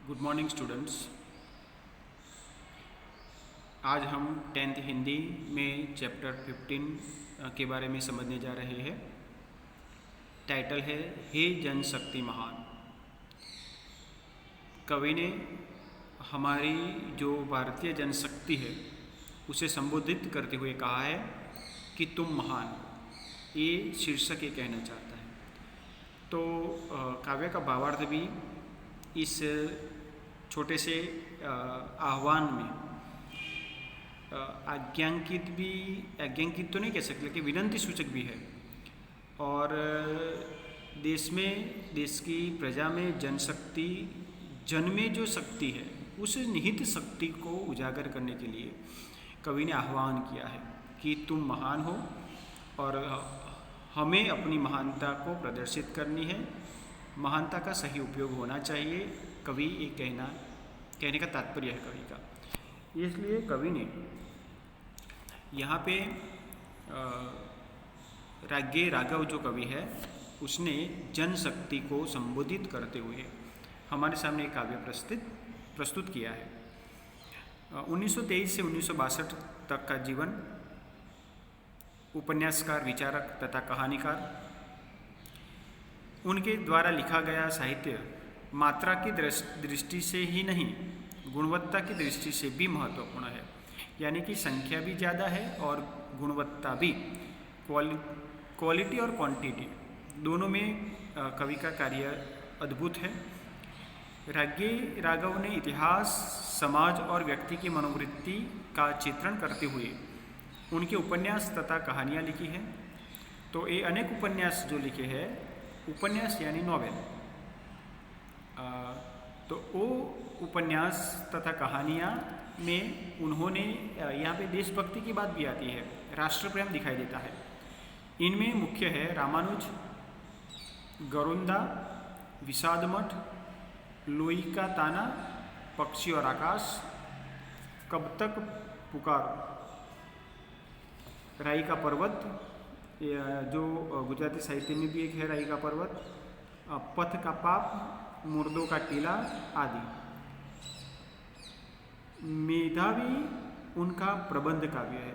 Good morning students. आज हम 10th Hindi में चैप्टर 15 के बारे में समझने जा रहे हैं। टाइटल है हे जनशक्ति महान। कवि ने हमारी जो भारतीय जनशक्ति है उसे संबोधित करते हुए कहा है कि तुम महान, ये शीर्षक ये कहना चाहता है। तो काव्य का भावार्थ भी इस छोटे से आह्वान में आज्ञांकित तो नहीं कह सकते, लेकिन विनंती सूचक भी है। और देश की प्रजा में जनशक्ति, जन में जो शक्ति है उस निहित शक्ति को उजागर करने के लिए कवि ने आह्वान किया है कि तुम महान हो और हमें अपनी महानता को प्रदर्शित करनी है। महानता का सही उपयोग होना चाहिए, कवि ये कहने का तात्पर्य है कवि का। इसलिए कवि ने यहाँ पे राघव जो कवि है उसने जनशक्ति को संबोधित करते हुए हमारे सामने एक काव्य प्रस्तुत किया है। 1923 से 1962 तक का जीवन, उपन्यासकार, विचारक तथा कहानीकार, उनके द्वारा लिखा गया साहित्य मात्रा की दृष्टि से ही नहीं, गुणवत्ता की दृष्टि से भी महत्वपूर्ण है। यानी कि संख्या भी ज़्यादा है और गुणवत्ता भी, क्वालिटी और क्वांटिटी दोनों में कवि का कार्य अद्भुत है। राघव ने इतिहास, समाज और व्यक्ति की मनोवृत्ति का चित्रण करते हुए उनके उपन्यास तथा कहानियाँ लिखी हैं। तो ये अनेक उपन्यास जो लिखे हैं, उपन्यास यानी नॉवेल, तो वो उपन्यास तथा कहानियाँ में उन्होंने, यहाँ पे देशभक्ति की बात भी आती है, राष्ट्र प्रेम दिखाई देता है। इनमें मुख्य है रामानुज, गरुंदा, विषादमठ, लोई का ताना, पक्षी और आकाश, कब तक पुकारो, राई का पर्वत, जो गुजराती साहित्य में भी एक है राई का पर्वत, पथ का पाप, मुर्दों का टीला आदि। मेधावी उनका प्रबंध काव्य है,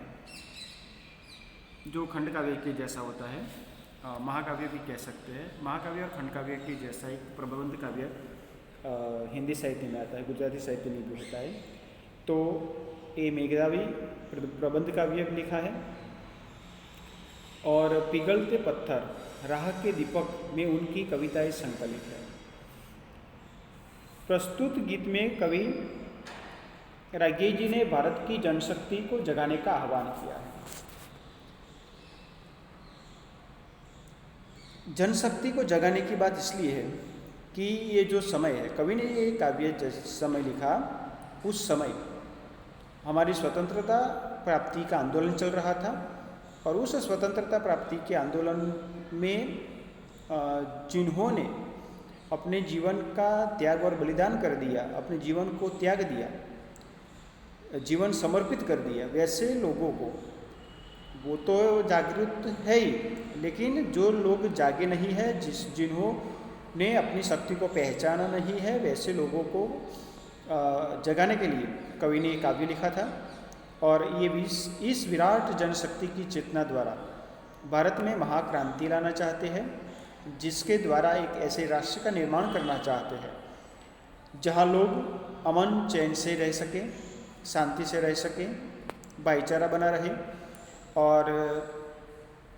जो खंड काव्य के जैसा होता है, महाकाव्य भी कह सकते हैं। महाकाव्य और खंड काव्य के जैसा एक प्रबंध काव्य हिंदी साहित्य में आता है, गुजराती साहित्य में भी होता है। तो ये मेघावी प्रबंध काव्य लिखा है। और पिघलते पत्थर, राह के दीपक में उनकी कविताएं संकलित है। प्रस्तुत गीत में कवि राघव जी ने भारत की जनशक्ति को जगाने का आह्वान किया है। जनशक्ति को जगाने की बात इसलिए है कि ये जो समय है, कवि ने ये काव्य समय लिखा, उस समय हमारी स्वतंत्रता प्राप्ति का आंदोलन चल रहा था। और उस स्वतंत्रता प्राप्ति के आंदोलन में जिन्होंने अपने जीवन का त्याग और बलिदान कर दिया, अपने जीवन को त्याग दिया, जीवन समर्पित कर दिया, वैसे लोगों को, वो तो जागृत है ही, लेकिन जो लोग जागे नहीं है, जिन्होंने अपनी शक्ति को पहचाना नहीं है, वैसे लोगों को जगाने के लिए कवि ने काव्य लिखा था। और ये इस विराट जनशक्ति की चेतना द्वारा भारत में महाक्रांति लाना चाहते हैं, जिसके द्वारा एक ऐसे राष्ट्र का निर्माण करना चाहते हैं जहाँ लोग अमन चैन से रह सकें, शांति से रह सकें, भाईचारा बना रहे। और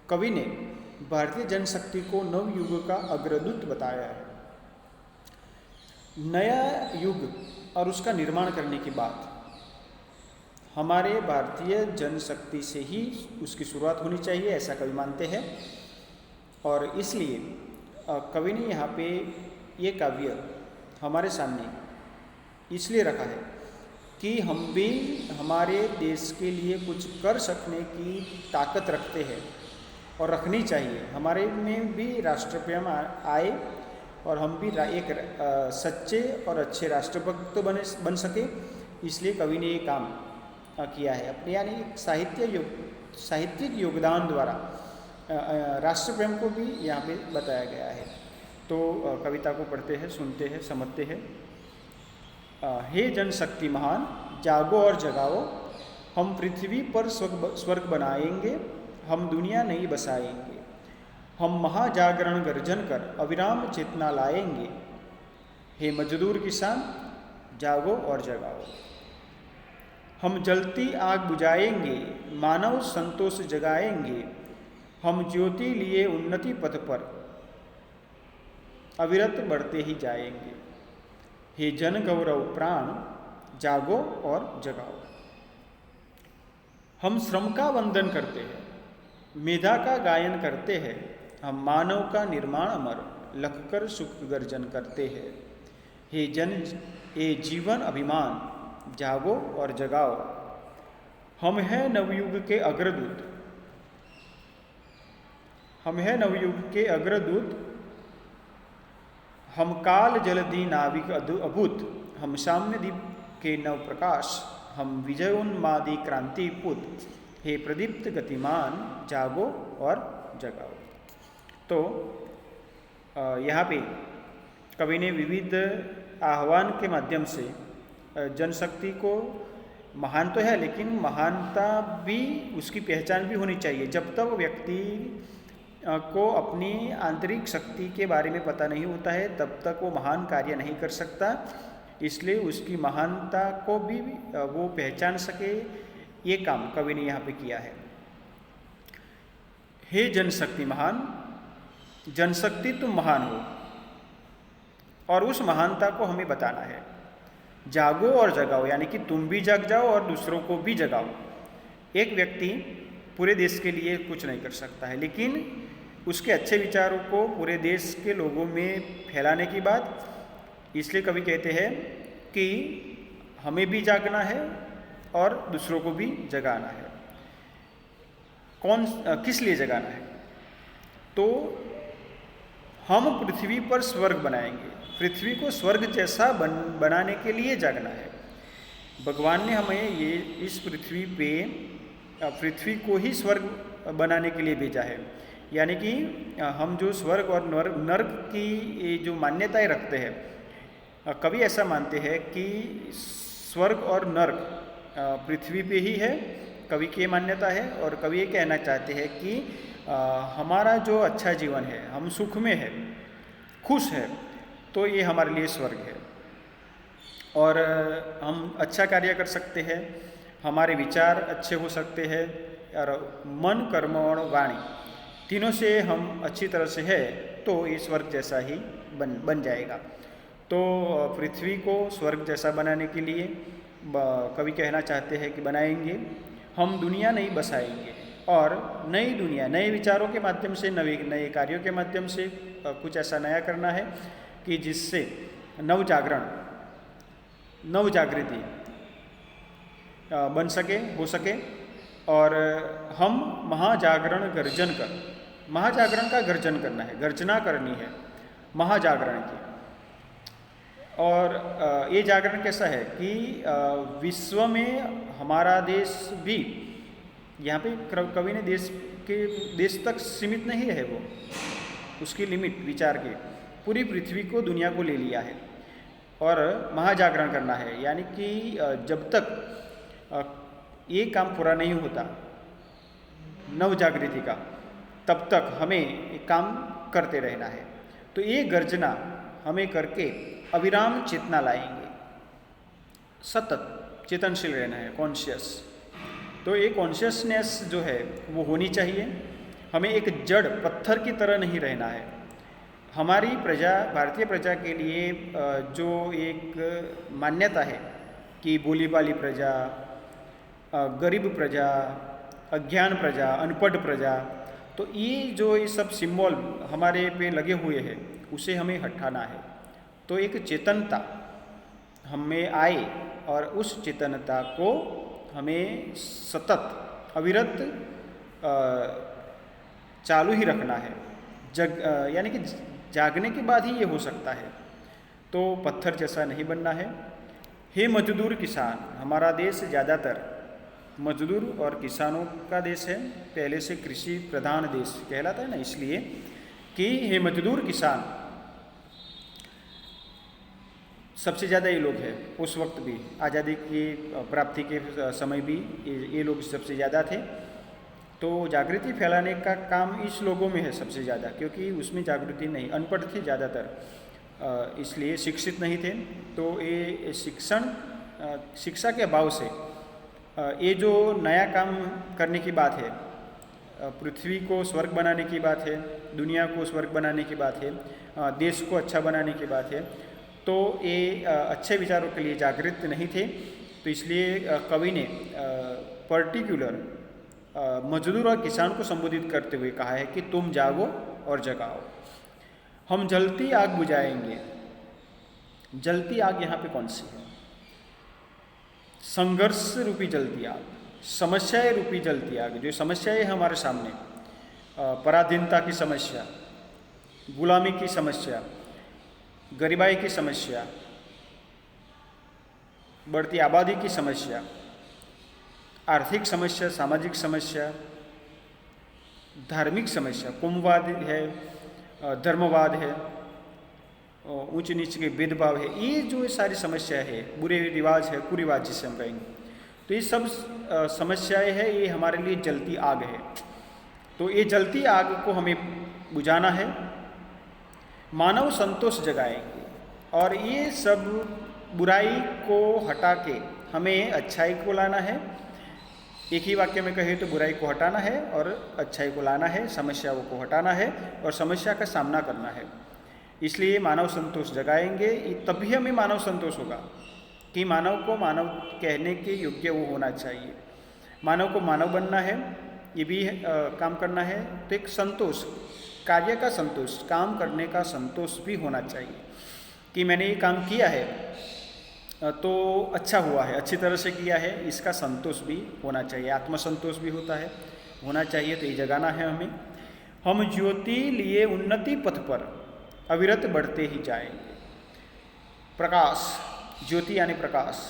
कवि ने भारतीय जनशक्ति को नवयुग का अग्रदूत बताया है। नया युग और उसका निर्माण करने की बात हमारे भारतीय जनशक्ति से ही उसकी शुरुआत होनी चाहिए, ऐसा कवि मानते हैं। और इसलिए कवि ने यहाँ पे ये काव्य हमारे सामने इसलिए रखा है कि हम भी हमारे देश के लिए कुछ कर सकने की ताकत रखते हैं और रखनी चाहिए। हमारे में भी राष्ट्र प्रेम आए और हम भी एक सच्चे और अच्छे राष्ट्रभक्त बन सके। इसलिए कवि ने ये काम किया है अपने, यानी साहित्यिक योगदान द्वारा राष्ट्र प्रेम को भी यहाँ पे बताया गया है। तो कविता को पढ़ते हैं, सुनते हैं, समझते हैं। हे जनशक्ति महान, जागो और जगाओ, हम पृथ्वी पर स्वर्ग बनाएंगे, हम दुनिया नहीं बसाएंगे, हम महाजागरण गर्जन कर अविराम चेतना लाएंगे। हे मजदूर किसान, जागो और जगाओ, हम जलती आग बुझाएंगे, मानव संतोष जगाएंगे, हम ज्योति लिए उन्नति पथ पर अविरत बढ़ते ही जाएंगे। हे जन गौरव प्राण, जागो और जगाओ, हम श्रम का वंदन करते हैं, मेधा का गायन करते हैं, हम मानव का निर्माण अमर लखकर सुख गर्जन करते हैं। हे जीवन अभिमान, जागो और जगाओ, हम हैं नवयुग के अग्रदूत, हम हैं नवयुग के अग्रदूत, हम काल जलधि नाविक अभूत, हम साम्य दीप के नव प्रकाश, हम विजयोन्मादी क्रांति पुत, हे प्रदीप्त गतिमान, जागो और जगाओ। तो यहाँ पे कवि ने विविध आह्वान के माध्यम से जनशक्ति को, महान तो है लेकिन महानता भी, उसकी पहचान भी होनी चाहिए। जब तक व्यक्ति को अपनी आंतरिक शक्ति के बारे में पता नहीं होता है तब तक वो महान कार्य नहीं कर सकता। इसलिए उसकी महानता को भी वो पहचान सके, ये काम कवि ने यहाँ पे किया है। हे जनशक्ति महान, जनशक्ति तुम महान हो और उस महानता को हमें बताना है। जागो और जगाओ, यानी कि तुम भी जग जाओ और दूसरों को भी जगाओ। एक व्यक्ति पूरे देश के लिए कुछ नहीं कर सकता है, लेकिन उसके अच्छे विचारों को पूरे देश के लोगों में फैलाने की बात, इसलिए कवि कहते हैं कि हमें भी जागना है और दूसरों को भी जगाना है। किस लिए जगाना है? तो हम पृथ्वी पर स्वर्ग बनाएंगे, पृथ्वी को स्वर्ग जैसा बनाने के लिए जागना है। भगवान ने हमें ये इस पृथ्वी को ही स्वर्ग बनाने के लिए भेजा है। यानी कि हम जो स्वर्ग और नर्क की ये जो मान्यताएं रखते हैं, कवि ऐसा मानते हैं कि स्वर्ग और नर्क पृथ्वी पे ही है, कवि की मान्यता है। और कवि ये कहना चाहते हैं कि हमारा जो अच्छा जीवन है, हम सुख में है, खुश है, तो ये हमारे लिए स्वर्ग है। और हम अच्छा कार्य कर सकते हैं, हमारे विचार अच्छे हो सकते हैं, और मन, कर्म और वाणी तीनों से हम अच्छी तरह से है तो ये स्वर्ग जैसा ही बन जाएगा। तो पृथ्वी को स्वर्ग जैसा बनाने के लिए कवि कहना चाहते हैं कि बनाएंगे, हम दुनिया नहीं बसाएंगे, और नई दुनिया नए विचारों के माध्यम से, नए कार्यों के माध्यम से कुछ ऐसा नया करना है कि जिससे नवजागरण, नवजागृति बन सके, हो सके। और हम महाजागरण गर्जन कर, महाजागरण का गर्जन करना है, गर्जना करनी है महाजागरण की। और ये जागरण कैसा है कि विश्व में हमारा देश भी, यहाँ पे कवि ने देश तक सीमित नहीं है, वो उसकी लिमिट विचार के पूरी पृथ्वी को, दुनिया को ले लिया है और महाजागरण करना है। यानी कि जब तक ये काम पूरा नहीं होता नवजागृति का, तब तक हमें काम करते रहना है। तो ये गर्जना हमें करके अविराम चेतना लाएंगे, सतत चेतनशील रहना है, कॉन्शियस। तो ये कॉन्शियसनेस जो है वो होनी चाहिए। हमें एक जड़ पत्थर की तरह नहीं रहना है। हमारी प्रजा, भारतीय प्रजा के लिए जो एक मान्यता है कि भोली भाली प्रजा, गरीब प्रजा, अज्ञान प्रजा, अनपढ़ प्रजा, तो ये सब सिंबल हमारे पे लगे हुए हैं, उसे हमें हटाना है। तो एक चेतनता हमें आए और उस चेतनता को हमें सतत अविरत चालू ही रखना है। यानी कि जागने के बाद ही ये हो सकता है, तो पत्थर जैसा नहीं बनना है। हे मजदूर किसान, हमारा देश ज़्यादातर मजदूर और किसानों का देश है, पहले से कृषि प्रधान देश कहलाता है ना, इसलिए कि हे मजदूर किसान, सबसे ज़्यादा ये लोग हैं उस वक्त भी, आज़ादी की प्राप्ति के समय भी ये लोग सबसे ज़्यादा थे। तो जागृति फैलाने का काम इस लोगों में है सबसे ज़्यादा, क्योंकि उसमें जागृति नहीं, अनपढ़ थे ज़्यादातर, इसलिए शिक्षित नहीं थे। तो ये शिक्षा के अभाव से ये जो नया काम करने की बात है, पृथ्वी को स्वर्ग बनाने की बात है, दुनिया को स्वर्ग बनाने की बात है, देश को अच्छा बनाने की बात है, तो ये अच्छे विचारों के लिए जागृत नहीं थे। तो इसलिए कवि ने पर्टिकुलर मजदूर और किसान को संबोधित करते हुए कहा है कि तुम जागो और जगाओ, हम जलती आग बुझाएंगे। जलती आग यहाँ पे कौन सी है? संघर्ष रूपी जलती आग, समस्याएं रूपी जलती आग। जो समस्याएं हमारे सामने, पराधीनता की समस्या, गुलामी की समस्या, गरीबाई की समस्या, बढ़ती आबादी की समस्या, आर्थिक समस्या, सामाजिक समस्या, धार्मिक समस्या, कुंभवाद है, धर्मवाद है, ऊंच नीच के भेदभाव है, ये जो सारी समस्या है, बुरे रिवाज है, कुरिवाज जिसे हम कहेंगे, तो ये सब समस्याएं है, ये हमारे लिए जलती आग है। तो ये जलती आग को हमें बुझाना है, मानव संतोष जगाएंगे, और ये सब बुराई को हटा के हमें अच्छाई को लाना है। एक ही वाक्य में कहे तो बुराई को हटाना है और अच्छाई को लाना है, समस्याओं को हटाना है और समस्या का सामना करना है। इसलिए मानव संतोष जगाएंगे, तभी हमें मानव संतोष होगा कि मानव को मानव कहने के योग्य वो होना चाहिए, मानव को मानव बनना है, ये भी काम करना है। तो एक संतोष, कार्य का संतोष, काम करने का संतोष भी होना चाहिए कि मैंने ये काम किया है तो अच्छा हुआ है, अच्छी तरह से किया है, इसका संतोष भी होना चाहिए, आत्मसंतोष भी होना चाहिए। तो ये जगाना है हमें। हम ज्योति लिए उन्नति पथ पर अविरत बढ़ते ही जाएंगे। प्रकाश, ज्योति यानी प्रकाश,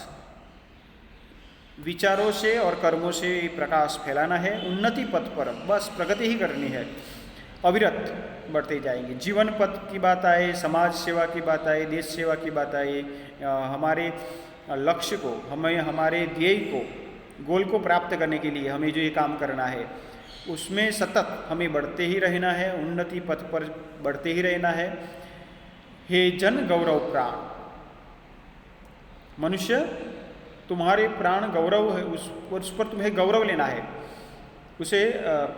विचारों से और कर्मों से प्रकाश फैलाना है। उन्नति पथ पर बस प्रगति ही करनी है, अविरत बढ़ते जाएंगे। जीवन पथ की बात आए, समाज सेवा की बात आए, देश सेवा की बात आए, हमारे लक्ष्य को, हमें हमारे ध्येय को, गोल को प्राप्त करने के लिए हमें जो ये काम करना है, उसमें सतत हमें बढ़ते ही रहना है, उन्नति पथ पर बढ़ते ही रहना है। हे जन गौरव प्राण, मनुष्य तुम्हारे प्राण गौरव है, उस पर तुम्हें गौरव लेना है, उसे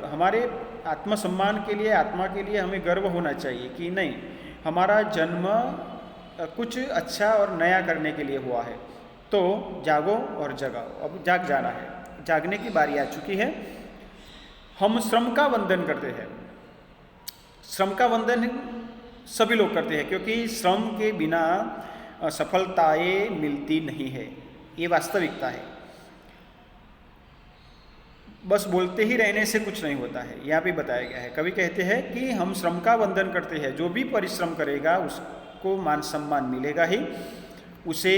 हमारे आत्मसम्मान के लिए, आत्मा के लिए हमें गर्व होना चाहिए कि नहीं, हमारा जन्म कुछ अच्छा और नया करने के लिए हुआ है। तो जागो और जगाओ, अब जाग जाना है, जागने की बारी आ चुकी है। हम श्रम का वंदन करते हैं। श्रम का वंदन सभी लोग करते हैं, क्योंकि श्रम के बिना सफलताएं मिलती नहीं है, ये वास्तविकता है। बस बोलते ही रहने से कुछ नहीं होता है, यहाँ पे बताया गया है। कवि कहते हैं कि हम श्रम का वंदन करते हैं, जो भी परिश्रम करेगा उसको मान सम्मान मिलेगा ही, उसे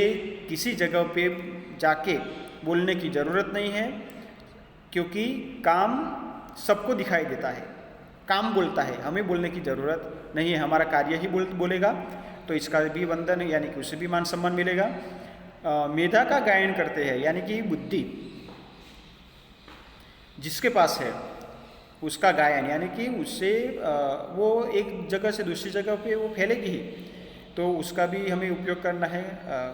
किसी जगह पे जाके बोलने की ज़रूरत नहीं है, क्योंकि काम सबको दिखाई देता है, काम बोलता है, हमें बोलने की ज़रूरत नहीं है, हमारा कार्य ही बोलेगा। तो इसका भी वंदन यानी कि उसे भी मान सम्मान मिलेगा। मेधा का गायन करते हैं, यानी कि बुद्धि जिसके पास है उसका गायन, यानी कि उससे वो एक जगह से दूसरी जगह पे वो फैलेगी ही, तो उसका भी हमें उपयोग करना है,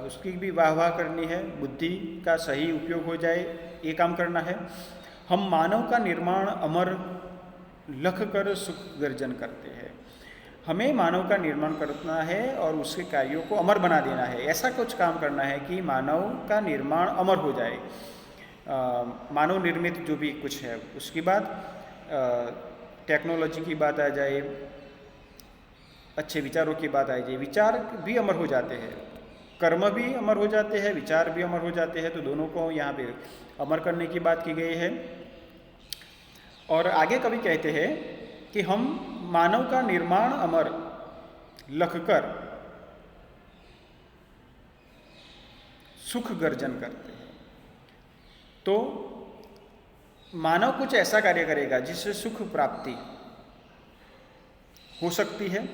उसकी भी वाह करनी है, बुद्धि का सही उपयोग हो जाए, ये काम करना है। हम मानव का निर्माण अमर लख कर सुख गर्जन करते हैं। हमें मानव का निर्माण करना है और उसके कार्यों को अमर बना देना है। ऐसा कुछ काम करना है कि मानव का निर्माण अमर हो जाए, मानव निर्मित जो भी कुछ है। उसके बाद टेक्नोलॉजी की बात आ जाए, अच्छे विचारों की बात आ जाए, विचार भी अमर हो जाते हैं, कर्म भी अमर हो जाते हैं, विचार भी अमर हो जाते हैं। तो दोनों को यहाँ पे अमर करने की बात की गई है। और आगे कवि कहते हैं कि हम मानव का निर्माण अमर लख कर सुख गर्जन करते हैं। तो मानव कुछ ऐसा कार्य करेगा जिससे सुख प्राप्ति हो सकती है,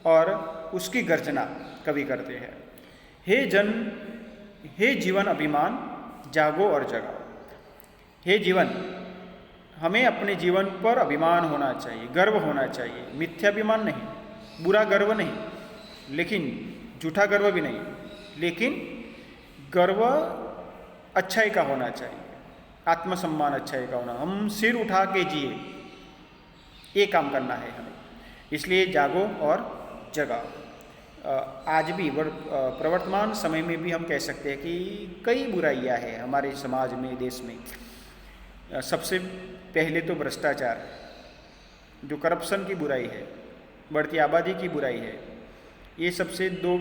और उसकी गर्जना कवि करते हैं। हे जन, हे जीवन अभिमान, जागो और जगाओ। हे जीवन, हमें अपने जीवन पर अभिमान होना चाहिए, गर्व होना चाहिए। मिथ्याभिमान नहीं, बुरा गर्व नहीं, लेकिन झूठा गर्व भी नहीं, लेकिन गर्व अच्छाई का होना चाहिए, आत्मसम्मान अच्छाई का होना। हम सिर उठा के जिए, ये काम करना है हमें। इसलिए जागो और जगाओ। आज भी प्रवर्तमान समय में भी हम कह सकते हैं कि कई बुराइयां हैं हमारे समाज में, देश में। सबसे पहले तो भ्रष्टाचार, जो करप्शन की बुराई है, बढ़ती आबादी की बुराई है, ये सबसे दो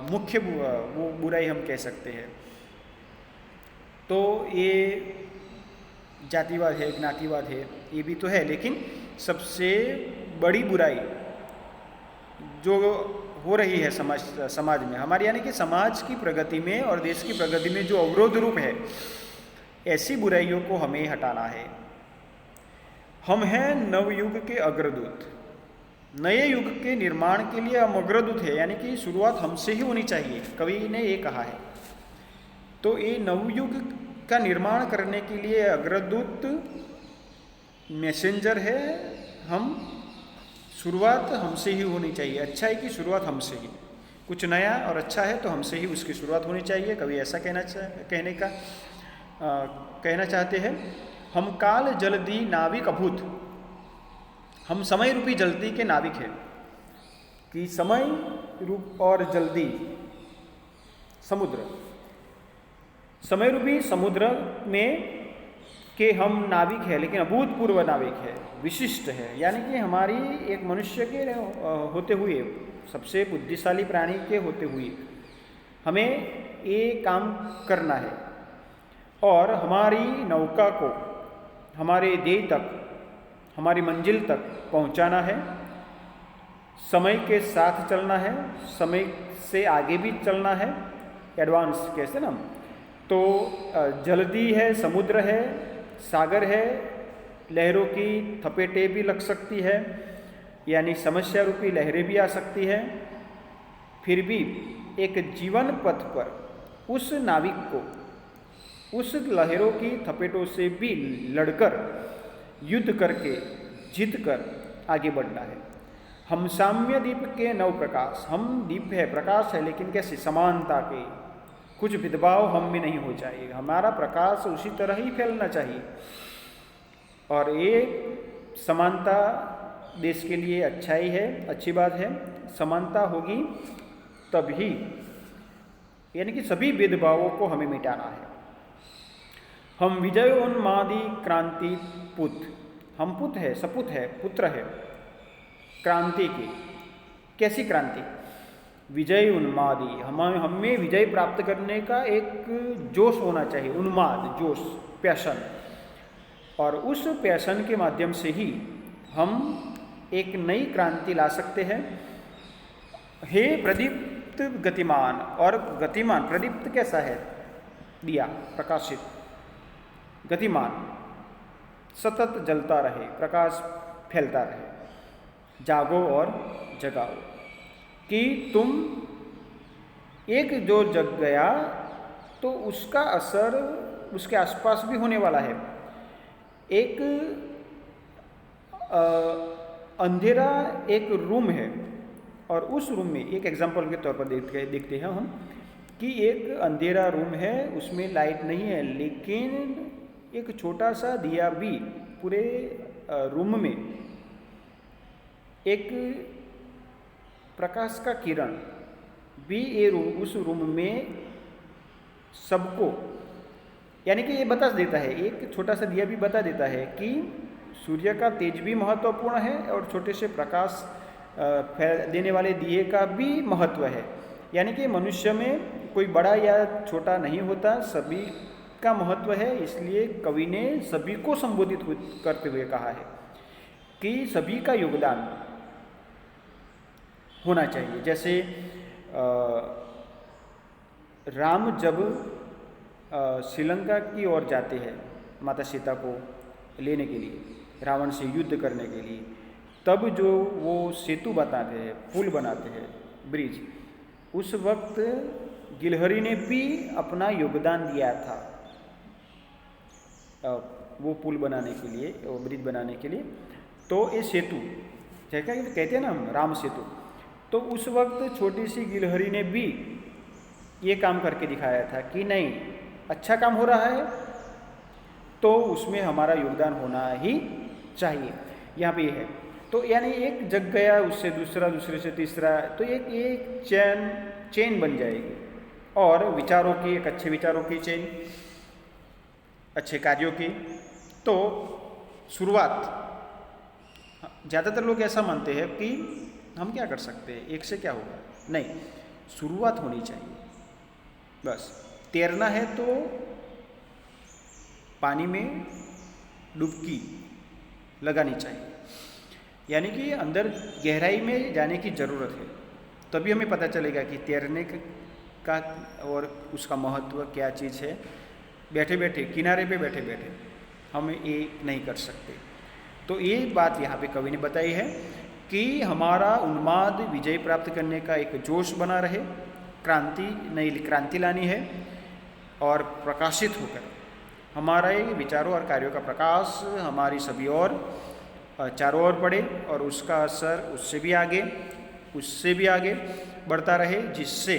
मुख्य वो बुराई हम कह सकते हैं। तो ये जातिवाद है, ज्ञातिवाद है, ये भी तो है, लेकिन सबसे बड़ी बुराई जो हो रही है समाज में हमारे, यानी कि समाज की प्रगति में और देश की प्रगति में जो अवरोध रूप है, ऐसी बुराइयों को हमें हटाना है। हम हैं नवयुग के अग्रदूत। नए युग के निर्माण के लिए हम अग्रदूत है, यानी कि शुरुआत हमसे ही होनी चाहिए, कवि ने ये कहा है। तो ये नवयुग का निर्माण करने के लिए अग्रदूत मैसेंजर है हम। शुरुआत हमसे ही होनी चाहिए, अच्छाई की शुरुआत हमसे ही। कुछ नया और अच्छा है तो हमसे ही उसकी शुरुआत होनी चाहिए। कवि ऐसा कहना चाहते हैं। हम काल जल्दी नाविक अभूत, हम समय रूपी जल्दी के नाविक हैं। कि समय रूप और जल्दी समुद्र, समय रूपी समुद्र में के हम नाविक है, लेकिन अभूतपूर्व नाविक है, विशिष्ट है। यानी कि हमारी एक मनुष्य के होते हुए, सबसे बुद्धिशाली प्राणी के होते हुए हमें ये काम करना है और हमारी नौका को हमारे ध्येय तक, हमारी मंजिल तक पहुंचाना है। समय के साथ चलना है, समय से आगे भी चलना है, एडवांस कैसे ना। तो जल्दी है, समुद्र है, सागर है, लहरों की थपेटे भी लग सकती है, यानी समस्या रूपी लहरें भी आ सकती है। फिर भी एक जीवन पथ पर उस नाविक को उस लहरों की थपेटों से भी लड़कर, युद्ध करके, जीत कर आगे बढ़ना है। हम साम्य दीप के नव प्रकाश, हम दीप है, प्रकाश है, लेकिन कैसे? समानता के। कुछ भेदभाव हम में नहीं हो चाहिए, हमारा प्रकाश उसी तरह ही फैलना चाहिए। और ये समानता देश के लिए अच्छाई है, अच्छी बात है। समानता होगी तभी, यानी कि सभी भेदभावों को हमें मिटाना है। हम विजयोन्मादी क्रांति पुत, हम पुत है, सपुत है, पुत्र है क्रांति की। कैसी क्रांति? विजय उन्मादी, हमें विजय प्राप्त करने का एक जोश होना चाहिए, उन्माद, जोश, पैशन। और उस पैशन के माध्यम से ही हम एक नई क्रांति ला सकते हैं। हे प्रदीप्त गतिमान, और गतिमान, प्रदीप्त कैसा है? दिया, प्रकाशित, गतिमान, सतत जलता रहे, प्रकाश फैलता रहे। जागो और जगाओ कि तुम एक जो जग गया तो उसका असर उसके आसपास भी होने वाला है। एक अंधेरा एक रूम है और उस रूम में, एक एग्जांपल के तौर पर देखते हैं हम कि एक अंधेरा रूम है, उसमें लाइट नहीं है, लेकिन एक छोटा सा दिया भी पूरे रूम में एक प्रकाश का किरण भी ये उस रूम में सबको, यानी कि ये बता देता है, एक छोटा सा दिया भी बता देता है कि सूर्य का तेज भी महत्वपूर्ण है और छोटे से प्रकाश देने वाले दिए का भी महत्व है। यानी कि मनुष्य में कोई बड़ा या छोटा नहीं होता, सभी का महत्व है। इसलिए कवि ने सभी को संबोधित करते हुए कहा है कि सभी का योगदान होना चाहिए। जैसे राम जब श्रीलंका की ओर जाते हैं माता सीता को लेने के लिए, रावण से युद्ध करने के लिए, तब जो वो सेतु बनाते हैं, पुल बनाते हैं, ब्रिज, उस वक्त गिलहरी ने भी अपना योगदान दिया था वो पुल बनाने के लिए, वो ब्रिज बनाने के लिए। तो ये सेतु जैसा कि कहते हैं ना हम राम सेतु, तो उस वक्त छोटी सी गिलहरी ने भी ये काम करके दिखाया था कि नहीं, अच्छा काम हो रहा है तो उसमें हमारा योगदान होना ही चाहिए। यहाँ पे ये है, तो यानी एक जग गया, उससे दूसरा, दूसरे से तीसरा, तो एक चेन बन जाएगी, और विचारों की, एक अच्छे विचारों की चेन, अच्छे कार्यों की। तो शुरुआत, ज़्यादातर लोग ऐसा मानते हैं कि हम क्या कर सकते हैं, एक से क्या होगा, नहीं, शुरुआत होनी चाहिए। बस तैरना है तो पानी में डुबकी लगानी चाहिए, यानी कि अंदर गहराई में जाने की ज़रूरत है, तभी हमें पता चलेगा कि तैरने का और उसका महत्व क्या चीज़ है। बैठे बैठे, किनारे पे बैठे बैठे हम ये नहीं कर सकते। तो ये बात यहाँ पे कवि ने बताई है कि हमारा उन्माद विजय प्राप्त करने का एक जोश बना रहे, नई क्रांति लानी है, और प्रकाशित होकर हमारा ये विचारों और कार्यों का प्रकाश हमारी सभी और चारों ओर पड़े, और उसका असर उससे भी आगे बढ़ता रहे, जिससे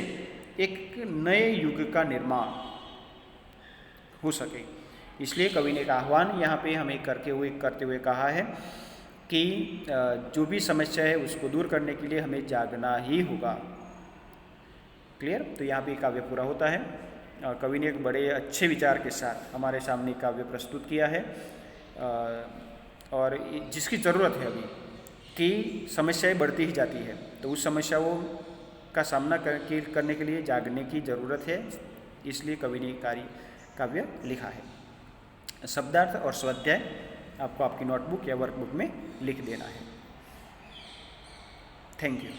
एक नए युग का निर्माण हो सके। इसलिए कवि ने एक आह्वान यहाँ पे हमें करते हुए कहा है कि जो भी समस्या है उसको दूर करने के लिए हमें जागना ही होगा। क्लियर? तो यहाँ पे काव्य पूरा होता है। कवि ने एक बड़े अच्छे विचार के साथ हमारे सामने काव्य प्रस्तुत किया है, और जिसकी ज़रूरत है अभी कि समस्याएं बढ़ती ही जाती है, तो उस समस्याओं का सामना करने के लिए जागने की ज़रूरत है। इसलिए कवि ने काव्य लिखा है। शब्दार्थ और स्वाध्याय आपको आपकी नोटबुक या वर्कबुक में लिख देना है। Thank you.